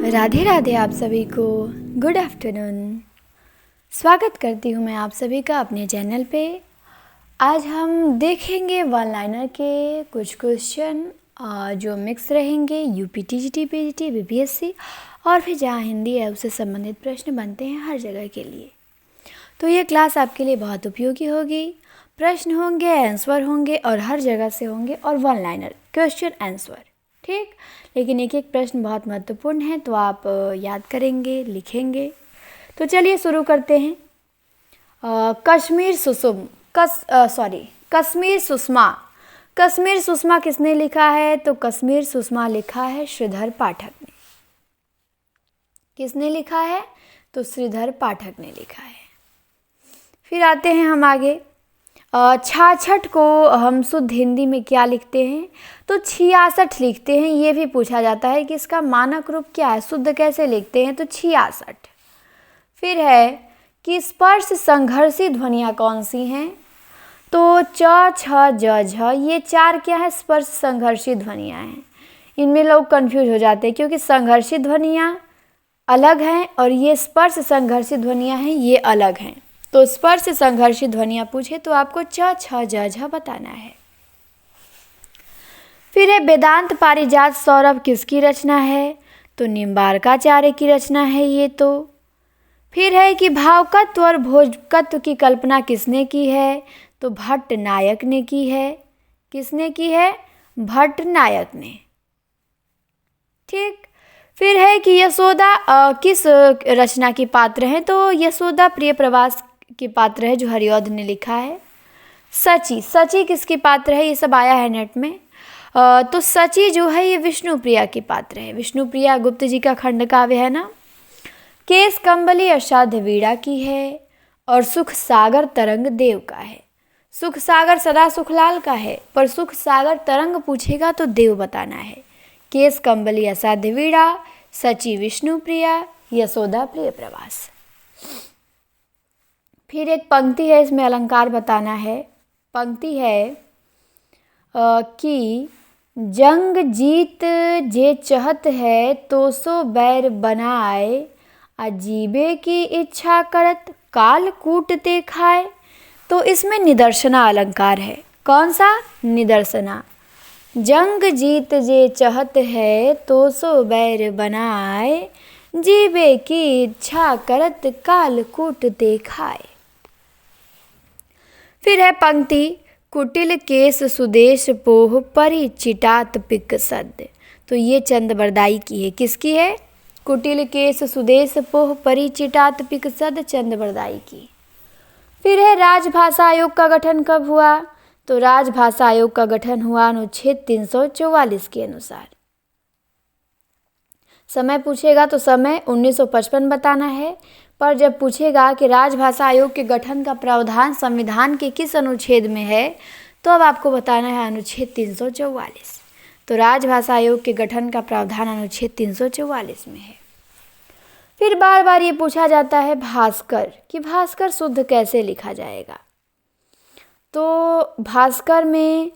राधे राधे आप सभी को। Good afternoon. स्वागत करती हूँ मैं आप सभी का अपने चैनल पे। आज हम देखेंगे वन लाइनर के कुछ क्वेश्चन जो मिक्स रहेंगे यूपी टीजीटी पीजीटी बीपीएससी और फिर जहाँ हिंदी है उससे संबंधित प्रश्न बनते हैं हर जगह के लिए। तो ये क्लास आपके लिए बहुत उपयोगी होगी। प्रश्न होंगे, आंसर होंगे और हर जगह से होंगे और वन लाइनर क्वेश्चन आंसर, ठीक। लेकिन एक एक प्रश्न बहुत महत्वपूर्ण है तो आप याद करेंगे, लिखेंगे। तो चलिए शुरू करते हैं। कश्मीर सुषमा किसने लिखा है? तो कश्मीर सुषमा लिखा है श्रीधर पाठक ने। किसने लिखा है? तो श्रीधर पाठक ने लिखा है। फिर आते हैं हम आगे। 66 को हम शुद्ध हिंदी में क्या लिखते हैं? तो 66 लिखते हैं। ये भी पूछा जाता है कि इसका मानक रूप क्या है, शुद्ध कैसे लिखते हैं? तो 66। फिर है कि स्पर्श संघर्षी ध्वनियाँ कौन सी हैं? तो च छ ज झ, ये चार क्या है? स्पर्श संघर्षी ध्वनियाँ हैं। इनमें लोग कंफ्यूज हो जाते हैं क्योंकि संघर्षी ध्वनियाँ अलग हैं और ये स्पर्श संघर्षी ध्वनियाँ हैं, ये अलग हैं। तो स्पर्श संघर्षी ध्वनियाँ पूछे तो आपको च छ ज झ बताना है। फिर है वेदांत पारिजात सौरभ किसकी रचना है? तो निम्बार्काचार्य की रचना है ये तो। फिर है कि भावकत्व और भोजकत्व की कल्पना किसने की है? तो भट्ट नायक ने की है। किसने की है? भट्ट नायक ने, ठीक। फिर है कि यशोदा किस रचना की पात्र हैं? तो यशोदा प्रिय प्रवास की पात्र है जो हरिऔध ने लिखा है। सची किसकी पात्र है? ये सब आया है नेट में। तो सची जो है ये विष्णुप्रिया की पात्र है। विष्णुप्रिया गुप्त जी का खंड काव्य है ना। केस कंबली अषाढ़ वीणा की है और सुख सागर तरंग देव का है। सुख सागर सदा सुखलाल का है पर सुख सागर तरंग पूछेगा तो देव बताना है। केस कंबली असाध्य वीणा, सची विष्णुप्रिया, यशोदा प्रिय प्रवास। फिर एक पंक्ति है, इसमें अलंकार बताना है। पंक्ति है कि जंग जीत जे चहत है तो सो बैर बनाए, अजीबे की इच्छा करत काल कूटते खाए। तो इसमें निदर्शना अलंकार है। कौन सा? निदर्शना। जंग जीत जे चहत है तो सो बैर बनाए, जीवे की इच्छा करत काल कूटते खाए। फिर है पंक्ति कुटिल केस सुदेश पोह परिचिटात पिक सद। तो ये चंद बरदाई की है। किसकी है? कुटिल केस सुदेश पोह परिचिटात पिक सद, चंद बरदाई की। फिर है राजभाषा आयोग का गठन कब हुआ? तो राजभाषा आयोग का गठन हुआ अनुच्छेद 344 के अनुसार। समय पूछेगा तो समय 1955 बताना है, पर जब पूछेगा कि राजभाषा आयोग के गठन का प्रावधान संविधान के किस अनुच्छेद में है तो अब आपको बताना है अनुच्छेद 344। तो राजभाषा आयोग के गठन का प्रावधान अनुच्छेद 344 में है। फिर बार बार ये पूछा जाता है भास्कर कि भास्कर शुद्ध कैसे लिखा जाएगा? तो भास्कर में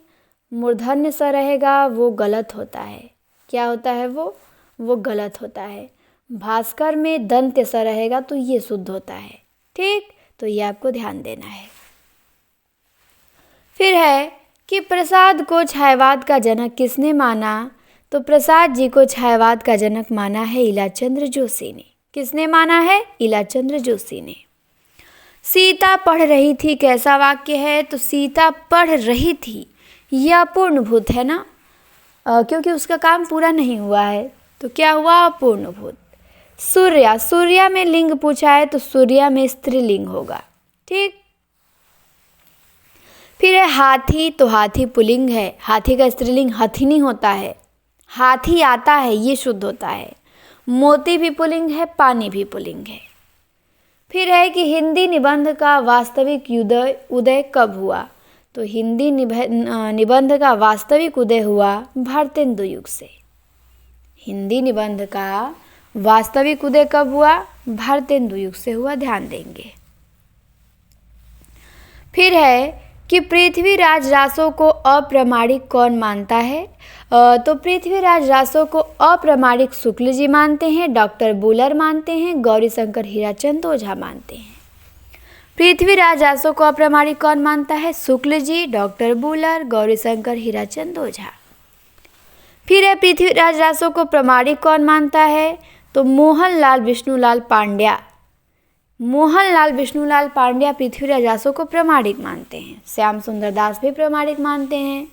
मूर्धन्य स रहेगा, वो गलत होता है। क्या होता है वो गलत होता है। भास्कर में दंत्य स रहेगा तो ये शुद्ध होता है, ठीक। तो ये आपको ध्यान देना है। फिर है कि प्रसाद को छायावाद का जनक किसने माना? तो प्रसाद जी को छायावाद का जनक माना है इलाचंद्र जोशी ने। किसने माना है? इलाचंद्र जोशी ने। सीता पढ़ रही थी कैसा वाक्य है? तो सीता पढ़ रही थी, यह अपूर्णभूत है ना, क्योंकि उसका काम पूरा नहीं हुआ है तो क्या हुआ? अपूर्णभूत। सूर्या में लिंग पूछा है तो सूर्या में स्त्रीलिंग होगा, ठीक। फिर है हाथी, तो हाथी पुल्लिंग है। हाथी का स्त्रीलिंग हथिनी होता है। हाथी आता है, ये शुद्ध होता है। मोती भी पुल्लिंग है, पानी भी पुल्लिंग है। फिर है कि हिंदी निबंध का वास्तविक उदय कब हुआ? तो हिंदी निबंध का वास्तविक उदय हुआ भारतेंदु युग से। हिंदी निबंध का वास्तविक उदय कब हुआ? भारतेंदु युग से हुआ, ध्यान देंगे। फिर है कि पृथ्वीराज रासो को अप्रामाणिक कौन मानता है? तो पृथ्वीराज रासो को अप्रामाणिक शुक्ल जी मानते हैं, डॉक्टर बुलर मानते हैं, गौरीशंकर हीराचंद ओझा मानते हैं। पृथ्वीराज रासो को अप्रामाणिक कौन मानता है? शुक्ल जी, डॉक्टर बुलर, गौरीशंकर हीराचंद ओझा। फिर है पृथ्वीराज रासो को प्रामाणिक कौन मानता है? तो मोहनलाल विष्णुलाल पांड्या। मोहनलाल विष्णुलाल पांड्या पृथ्वीराज रासो को प्रामाणिक मानते हैं। श्याम सुंदर दास भी प्रामाणिक मानते हैं।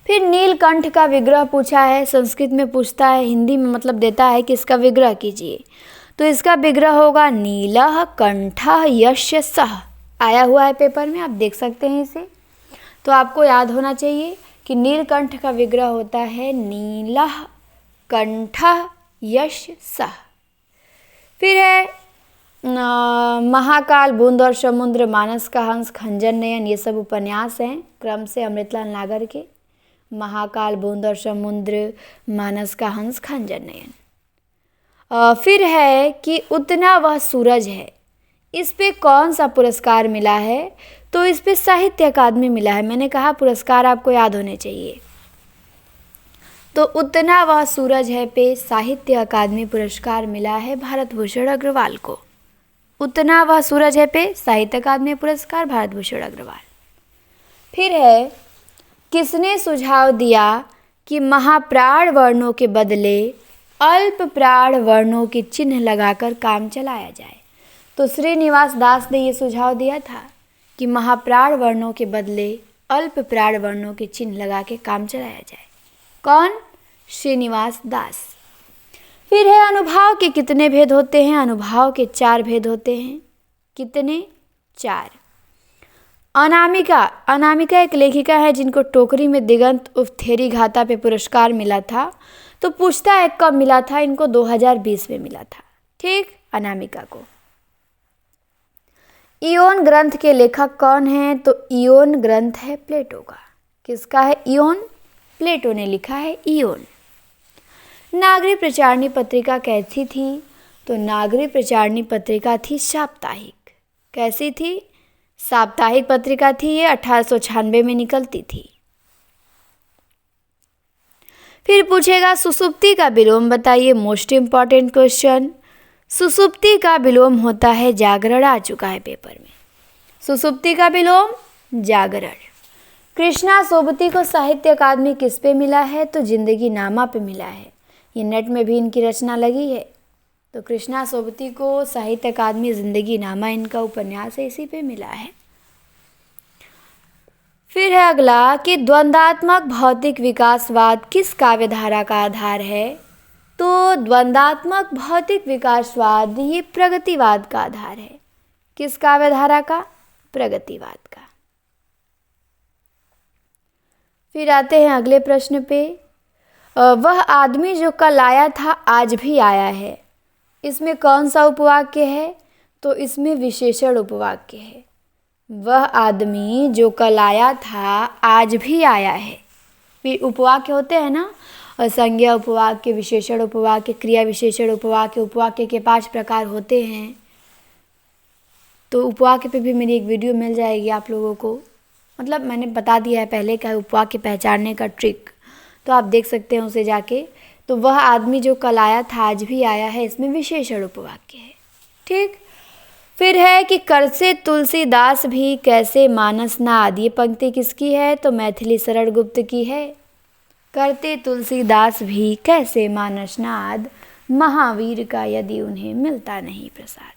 फिर नीलकंठ का विग्रह पूछा है, संस्कृत में पूछता है, हिंदी में मतलब देता है कि इसका विग्रह कीजिए। तो इसका विग्रह होगा नीलः कंठः यस्य सः। आया हुआ है पेपर में, आप देख सकते हैं इसे। तो आपको याद होना चाहिए कि नीलकंठ का विग्रह होता है नीलः कंठः यस्य सः। फिर है महाकाल, बूंद और समुद्र, मानस का हंस, खंजर नयन, ये सब उपन्यास हैं क्रम से अमृतलाल नागर के। महाकाल, बूंद और समुद्र, मानस का हंस, खंजर नयन। फिर है कि उतना वह सूरज है, इस पे कौन सा पुरस्कार मिला है? तो इस पे साहित्य अकादमी मिला है। मैंने कहा पुरस्कार आपको याद होने चाहिए। तो उतना वह सूरज है पे साहित्य अकादमी पुरस्कार मिला है भारत भूषण अग्रवाल को। उतना वह सूरज है पे साहित्य अकादमी पुरस्कार भारत भूषण अग्रवाल। फिर है किसने सुझाव दिया कि महाप्राण वर्णों के बदले अल्प प्राण वर्णों के चिन्ह लगाकर काम चलाया जाए? तो श्रीनिवास दास ने ये सुझाव दिया था कि महाप्राण वर्णों के बदले अल्प प्राण वर्णों के चिन्ह लगा के काम चलाया जाए। कौन? श्रीनिवास दास। फिर है अनुभाव के कितने भेद होते हैं? अनुभाव के 4 भेद होते हैं। कितने? 4। अनामिका। अनामिका एक लेखिका है जिनको टोकरी में दिगंत उर्फ थेरी घाता पे पुरस्कार मिला था। तो पूछता है कब मिला था? इनको 2020 में मिला था। ठीक, अनामिका को। इयोन ग्रंथ के लेखक कौन है? तो इयोन ग्रंथ है प्लेटो का। किसका है? इयोन। प्लेटो ने लिखा है इयोन। नागरी प्रचारणी पत्रिका कैसी थी? तो नागरी प्रचारणी पत्रिका थी साप्ताहिक। कैसी थी? साप्ताहिक पत्रिका थी। ये 1896 में निकलती थी। फिर पूछेगा सुसुप्ति का विलोम बताइए। Most important question. सुसुप्ति का विलोम होता है जागरण। आ चुका है पेपर में। सुसुप्ति का विलोम जागरण। कृष्णा सोबती को साहित्य अकादमी किस पे मिला है? तो जिंदगी नामा पे मिला है। ये नेट में भी इनकी रचना लगी है। तो कृष्णा सोबती को साहित्य अकादमी जिंदगी नामा इनका उपन्यास है, इसी पे मिला है। फिर है अगला कि द्वंद्वात्मक भौतिक विकासवाद किस काव्यधारा का आधार है? तो द्वंद्वात्मक भौतिक विकासवाद ये प्रगतिवाद का आधार है। किस काव्यधारा का? प्रगतिवाद का। फिर आते हैं अगले प्रश्न पे। वह आदमी जो कल आया था आज भी आया है, इसमें कौन सा उपवाक्य है? तो इसमें विशेषण उपवाक्य है। वह आदमी जो कल आया था आज भी आया है। फिर उपवाक्य होते हैं ना, संज्ञा उपवाक्य, विशेषण उपवाक्य, क्रिया विशेषण उपवाक्य। उपवाक्य के 5 प्रकार होते हैं। तो उपवाक्य पे भी मेरी एक वीडियो मिल जाएगी आप लोगों को। मतलब मैंने बता दिया है पहले क्या उपवाक्य पहचानने का ट्रिक, तो आप देख सकते हैं उसे जाके। तो वह आदमी जो कल आया था आज भी आया है, इसमें विशेषण उपवाक्य है। ठीक। फिर है कि कर से तुलसीदास भी कैसे मानस नाद। ये पंक्ति किसकी है? तो मैथिली शरण गुप्त की है। करते तुलसीदास भी कैसे मानस नाद, महावीर का यदि उन्हें मिलता नहीं प्रसाद।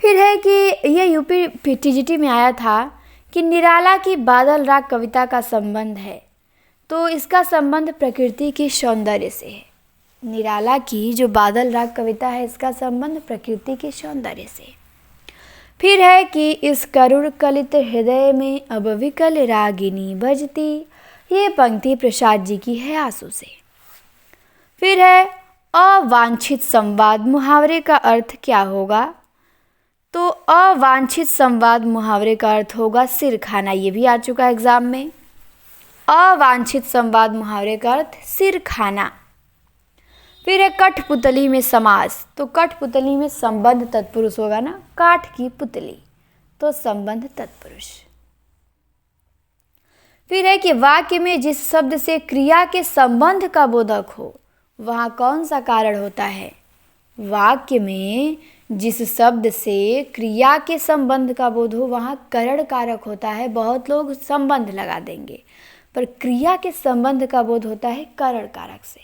फिर है कि ये यूपी टीजीटी में आया था कि निराला की बादल राग कविता का संबंध है। तो इसका संबंध प्रकृति के सौंदर्य से है। निराला की जो बादल राग कविता है, इसका संबंध प्रकृति के सौंदर्य से। फिर है कि इस करुण कलित हृदय में अब विकल रागिनी बजती। ये पंक्ति प्रसाद जी की है आंसू से। फिर है अवांछित संवाद मुहावरे का अर्थ क्या होगा? तो अवांछित संवाद मुहावरे का अर्थ होगा सिर खाना। ये भी आ चुका है एग्जाम में। अवांछित संवाद मुहावरे का अर्थ सिर खाना। फिर है कठपुतली में समास। तो कठपुतली में संबंध तत्पुरुष होगा ना, काठ की पुतली। तो संबंध तत्पुरुष। फिर है कि वाक्य में जिस शब्द से क्रिया के संबंध का बोधक हो वहाँ कौन सा कारण होता है? वाक्य में जिस शब्द से क्रिया के संबंध का बोध हो वहाँ करण कारक होता है। बहुत लोग संबंध लगा देंगे, पर क्रिया के संबंध का बोध होता है करण कारक से।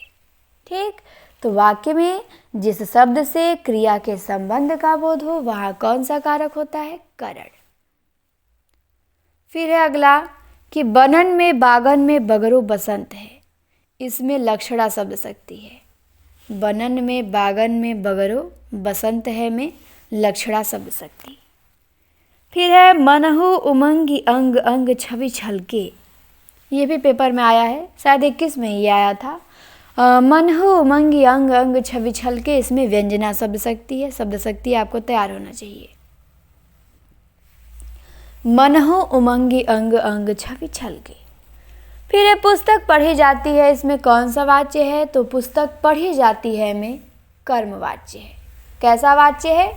ठीक, तो वाक्य में जिस शब्द से क्रिया के संबंध का बोध हो वहाँ कौन सा कारक होता है? करण। फिर है अगला कि बनन में बागन में बगरो बसंत है। इसमें लक्षणा शब्द शक्ति है। बनन में बागन में बगरो बसंत है में लक्षणा शब्द शक्ति। फिर है मनहु उमंगी अंग अंग छवि छलके। ये भी पेपर में आया है, शायद 21 में ही आया था। मनहु उमंगी अंग अंग छवि छलके, इसमें व्यंजना शब्द शक्ति है। शब्द शक्ति आपको तैयार होना चाहिए। मनहु उमंगी अंग अंग छवि छलके। फिर ये पुस्तक पढ़ी जाती है, इसमें कौन सा वाच्य है? तो पुस्तक पढ़ी जाती है में कर्मवाच्य है। कैसा वाच्य है?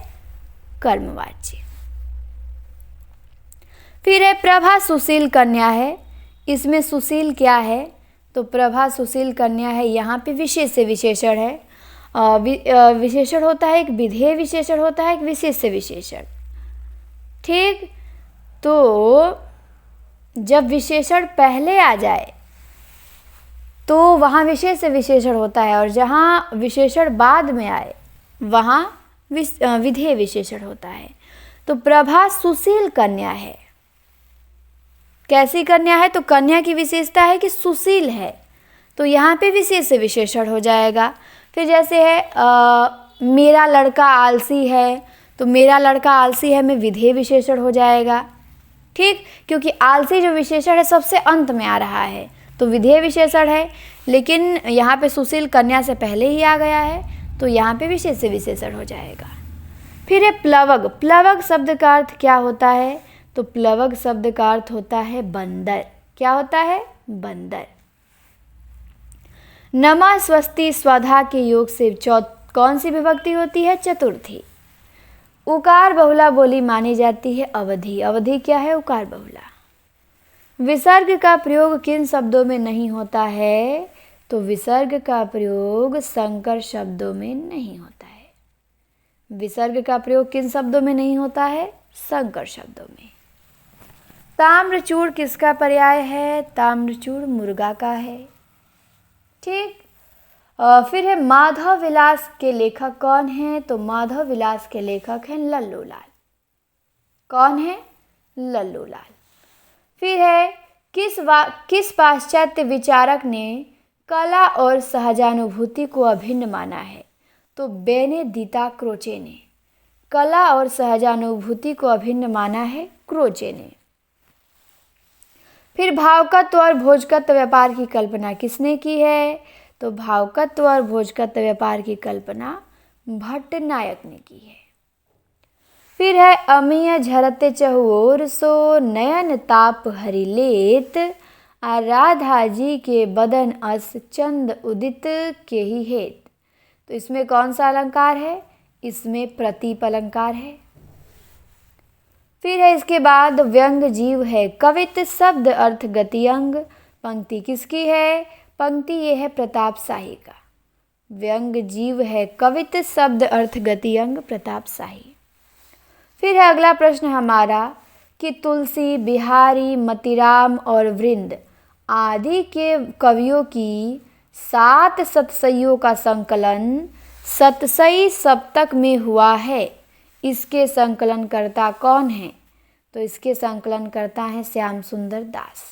कर्मवाच्य। फिर है प्रभा सुशील कन्या है। इसमें सुशील क्या है? तो प्रभा सुशील कन्या है, यहाँ पे विशेष से विशेषण है। विशेषण होता है, एक विधेय विशेषण होता है, एक विशेष से विशेषण। ठीक, तो जब विशेषण पहले आ जाए तो वहाँ विशेष से विशेषण होता है, और जहाँ विशेषण बाद में आए वहाँ विधेय विशेषण होता है। तो प्रभा सुशील कन्या है। कैसी कन्या है? तो कन्या की विशेषता है कि सुशील है, तो यहाँ पे विशेष से विशेषण हो जाएगा। फिर जैसे है मेरा लड़का आलसी है, तो मेरा लड़का आलसी है में विधेय विशेषण हो जाएगा। ठीक, क्योंकि आलसी जो विशेषण है सबसे अंत में आ रहा है तो विधेय विशेषण है, लेकिन यहाँ पे सुशील कन्या से पहले ही आ गया है तो यहाँ पे विशेष से विशेषण हो जाएगा। फिर है प्लवग। प्लवग शब्द का अर्थ क्या होता है? तो प्लवग शब्द का अर्थ होता है बंदर। क्या होता है? बंदर। नमा स्वस्ति स्वधा के योग से कौन सी विभक्ति होती है? चतुर्थी। उकार बहुला बोली मानी जाती है अवधि। अवधि क्या है? उकार बहुला। विसर्ग का प्रयोग किन शब्दों में नहीं होता है? तो विसर्ग का प्रयोग संकर शब्दों में नहीं होता है। विसर्ग का प्रयोग किन शब्दों में नहीं होता है? संकर शब्दों में। ताम्रचूड़ किसका पर्याय है? ताम्रचूड़ मुर्गा का है। ठीक, फिर है माधव विलास के लेखक कौन हैं? तो माधव विलास के लेखक हैं लल्लू लाल। कौन है? लल्लू लाल। फिर है किस पाश्चात्य विचारक ने कला और सहजानुभूति को अभिन्न माना है? तो बेनेडिक्टा क्रोचे ने कला और सहजानुभूति को अभिन्न माना है क्रोचे ने। फिर भावकत्व और भोजकत्व व्यापार की कल्पना किसने की है? तो भावकत्व और भोजकत्व व्यापार की कल्पना भट्ट नायक ने की है। फिर है अमीय झरते चहुओर सो नयन ताप हरिलेत, राधा जी के बदन अस चंद उदित के ही हेत। तो इसमें कौन सा अलंकार है? इसमें प्रतीप अलंकार है। फिर है इसके बाद व्यंग जीव है कवित शब्द अर्थ गति अंग। पंक्ति किसकी है? पंक्ति ये है प्रताप शाही का। व्यंग जीव है कवित शब्द अर्थ गति अंग प्रताप शाही। फिर है अगला प्रश्न हमारा कि तुलसी, बिहारी, मतीराम और वृंद आदि के कवियों की 7 सतसइयों का संकलन सतसई सप्तक में हुआ है। इसके संकलनकर्ता कौन है? तो इसके संकलनकर्ता हैं श्याम सुंदर दास।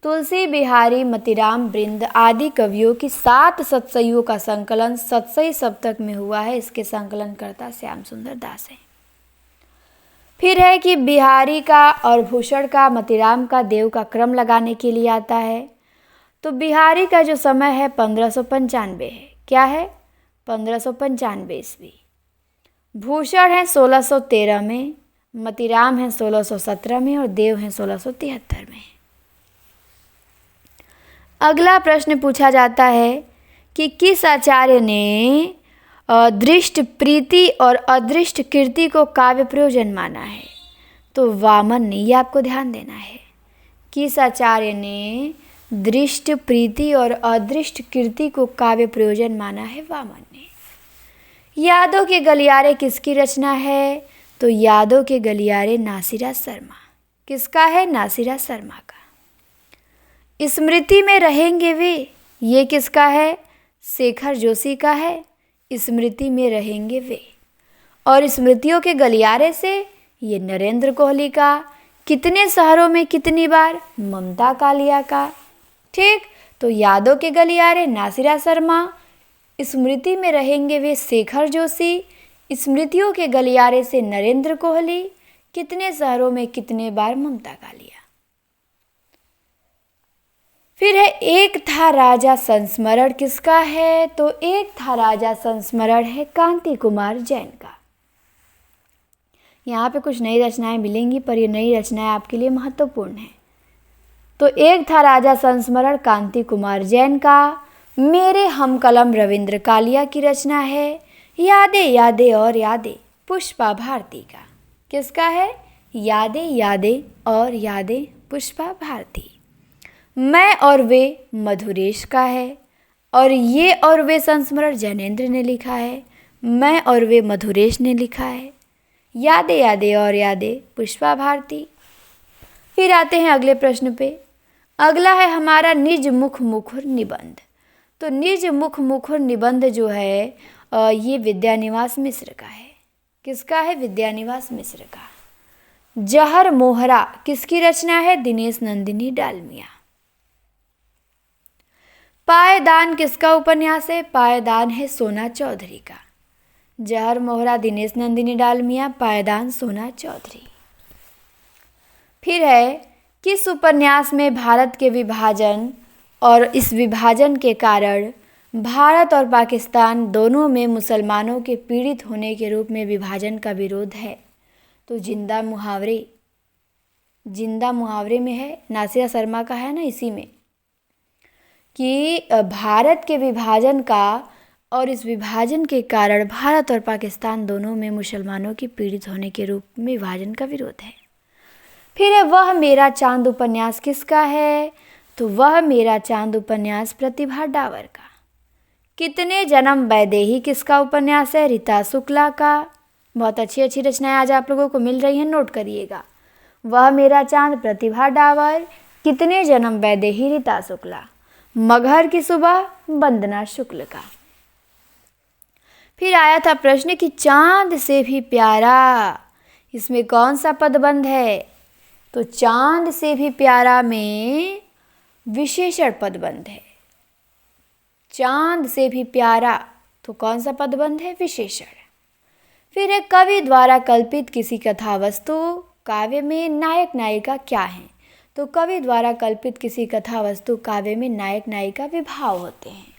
तुलसी, बिहारी, मतीराम, वृंद आदि कवियों की 7 सतसइयों का संकलन सतसई सप्तक में हुआ है। इसके संकलनकर्ता श्याम सुंदर दास हैं। फिर है कि बिहारी का और भूषण का, मतीराम का, देव का क्रम लगाने के लिए आता है। तो बिहारी का जो समय है 1595 है। क्या है? 1595 ईस्वी। भूषण है 1613 में, मतीराम है 1617 में और देव हैं 1673 में। अगला प्रश्न पूछा जाता है कि किस आचार्य ने दृष्ट प्रीति और अदृष्ट कीर्ति को काव्य प्रयोजन माना है। तो वामन ने, ये आपको ध्यान देना है, किस आचार्य ने दृष्ट प्रीति और अदृष्ट कीर्ति को काव्य प्रयोजन माना है? वामन ने। यादों के गलियारे किसकी रचना है? तो यादों के गलियारे नासिरा शर्मा। किसका है? नासिरा शर्मा का। स्मृति में रहेंगे वे, ये किसका है? शेखर जोशी का है। स्मृति में रहेंगे वे। और स्मृतियों के गलियारे से, ये नरेंद्र कोहली का। कितने शहरों में कितनी बार? ममता कालिया का। ठीक, तो यादों के गलियारे नासिरा शर्मा, स्मृति में रहेंगे वे शेखर जोशी, स्मृतियों के गलियारे से नरेंद्र कोहली, कितने शहरों में कितने बार? ममता कालिया। फिर है एक था राजा संस्मरण, किसका है? तो एक था राजा संस्मरण है कांति कुमार जैन का। यहाँ पे कुछ नई रचनाएं मिलेंगी, पर ये नई रचनाएं आपके लिए महत्वपूर्ण है। तो एक था राजा संस्मरण कांति कुमार जैन का। मेरे हम कलम रविंद्र कालिया की रचना है। यादें यादें और यादें पुष्पा भारती का। किसका है? यादें यादें और यादें पुष्पा भारती। मैं और वे मधुरेश का है। और ये और वे संस्मरण जैनेन्द्र ने लिखा है। मैं और वे मधुरेश ने लिखा है। यादें यादें और यादें पुष्पा भारती। फिर आते हैं अगले प्रश्न पे। अगला है हमारा निज मुख मुखर निबंध। तो निज मुख मुखर निबंध जो है ये विद्यानिवास मिश्र का है। किसका है? विद्यानिवास मिश्र का। जहर मोहरा किसकी रचना है? दिनेश नंदिनी डालमिया। पायदान किसका उपन्यास है? पायदान है सोना चौधरी का। जहर मोहरा दिनेश नंदिनी डालमिया, पायदान सोना चौधरी। फिर है किस उपन्यास में भारत के विभाजन और इस विभाजन के कारण भारत और पाकिस्तान दोनों में मुसलमानों के पीड़ित होने के रूप में विभाजन का विरोध है? तो जिंदा मुहावरे। जिंदा मुहावरे में है, नासिरा शर्मा का है ना, इसी में कि भारत के विभाजन का और इस विभाजन के कारण भारत और पाकिस्तान दोनों में मुसलमानों के पीड़ित होने के रूप में विभाजन का विरोध है। फिर है वह मेरा चांद उपन्यास, किसका है? तो वह मेरा चांद उपन्यास प्रतिभा डावर का। कितने जन्म वैदेही किसका उपन्यास है? रीता शुक्ला का। बहुत अच्छी अच्छी रचनाएं आज आप लोगों को मिल रही हैं, नोट करिएगा। वह मेरा चांद प्रतिभा डावर, कितने जन्म वैदेही रीता शुक्ला। मगहर की सुबह वंदना शुक्ल का। फिर आया था प्रश्न कि चांद से भी प्यारा, इसमें कौन सा पदबंध है? तो चांद से भी प्यारा में विशेषण पदबंध है। चांद से भी प्यारा, तो कौन सा पदबंध है? विशेषण। फिर है कवि द्वारा कल्पित किसी कथा वस्तु काव्य में नायक नायिका क्या है? तो कवि द्वारा कल्पित किसी कथा वस्तु काव्य में नायक नायिका विभाव होते हैं।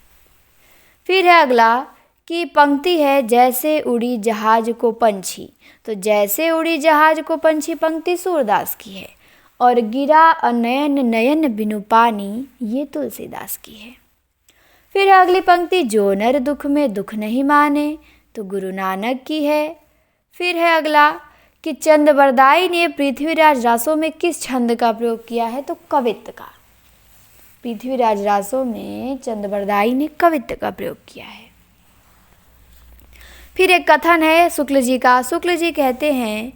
फिर है अगला कि पंक्ति है जैसे उड़ी जहाज को पंछी। तो जैसे उड़ी जहाज को पंछी पंक्ति सूरदास की है। और गिरा अनयन नयन बिनु पानी, ये तुलसीदास की है। फिर है अगली पंक्ति जो नर दुख में दुख नहीं माने, तो गुरु नानक की है। फिर है अगला कि चंद्रबरदाई ने पृथ्वीराज रासों में किस छंद का प्रयोग किया है? तो कवित्व का। पृथ्वीराज रासों में चंद्रबरदाई ने कवित्व का प्रयोग किया है। फिर एक कथन है शुक्ल जी का। शुक्ल जी कहते हैं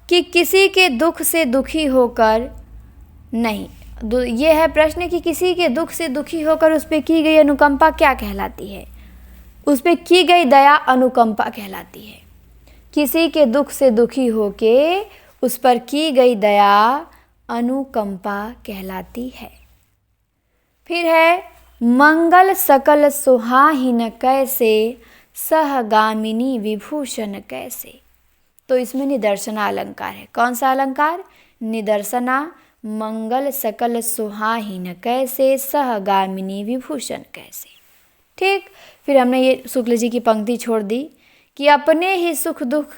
कि किसी के दुख से दुखी होकर नहीं, ये है प्रश्न कि किसी के दुख से दुखी होकर उस पर की गई अनुकंपा क्या कहलाती है? उस पर की गई दया अनुकंपा कहलाती है। किसी के दुख से दुखी होके उस पर की गई दया अनुकंपा कहलाती है। फिर है मंगल सकल सुहाहिन कैसे, सहगामिनी विभूषण कैसे। तो इसमें निदर्शना अलंकार है। कौन सा अलंकार? निदर्शना। मंगल सकल सुहाहिन कैसे, सहगामिनी विभूषण कैसे। ठीक। फिर हमने ये शुक्ल जी की पंक्ति छोड़ दी कि अपने ही सुख दुख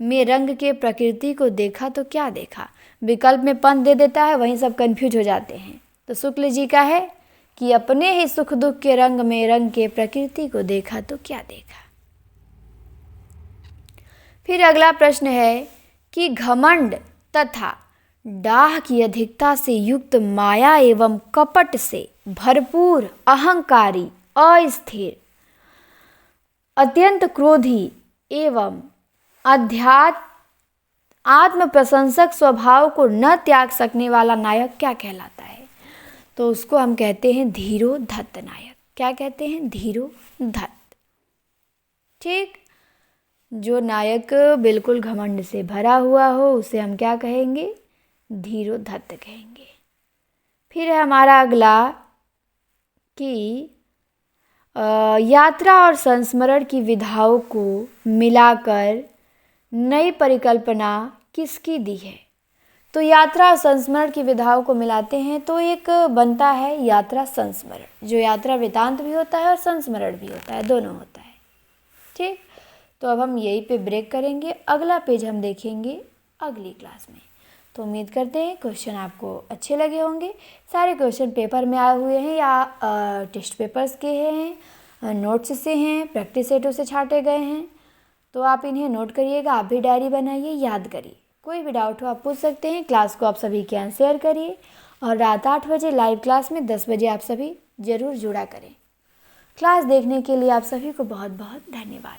में रंग के प्रकृति को देखा तो क्या देखा। विकल्प में पंथ दे देता है, वहीं सब कंफ्यूज हो जाते हैं। तो शुक्ल जी का है कि अपने ही सुख दुख के रंग में रंग के प्रकृति को देखा तो क्या देखा। फिर अगला प्रश्न है कि घमंड तथा डाह की अधिकता से युक्त माया एवं कपट से भरपूर अहंकारी, अस्थिर, अत्यंत क्रोधी एवं आत्म प्रशंसक स्वभाव को न त्याग सकने वाला नायक क्या कहलाता है? तो उसको हम कहते हैं धीरोधत्त नायक। क्या कहते हैं? धीरोधत्त। ठीक, जो नायक बिल्कुल घमंड से भरा हुआ हो उसे हम क्या कहेंगे? धीरोधत्त कहेंगे। फिर है हमारा अगला कि यात्रा और संस्मरण की विधाओं को मिलाकर नई परिकल्पना किसकी दी है? तो यात्रा और संस्मरण की विधाओं को मिलाते हैं तो एक बनता है यात्रा संस्मरण, जो यात्रा वृतांत भी होता है और संस्मरण भी होता है, दोनों होता है। ठीक, तो अब हम यहीं पे ब्रेक करेंगे, अगला पेज हम देखेंगे अगली क्लास में। तो उम्मीद करते हैं क्वेश्चन आपको अच्छे लगे होंगे। सारे क्वेश्चन पेपर में आए हुए हैं या टेस्ट पेपर्स के हैं, नोट्स से हैं, प्रैक्टिस सेटों से छाटे गए हैं। तो आप इन्हें नोट करिएगा, आप भी डायरी बनाइए, याद करिए। कोई भी डाउट हो आप पूछ सकते हैं। क्लास को आप सभी के यहाँ शेयर करिए और रात 8 बजे लाइव क्लास में 10 बजे आप सभी ज़रूर जुड़ा करें। क्लास देखने के लिए आप सभी को बहुत बहुत धन्यवाद।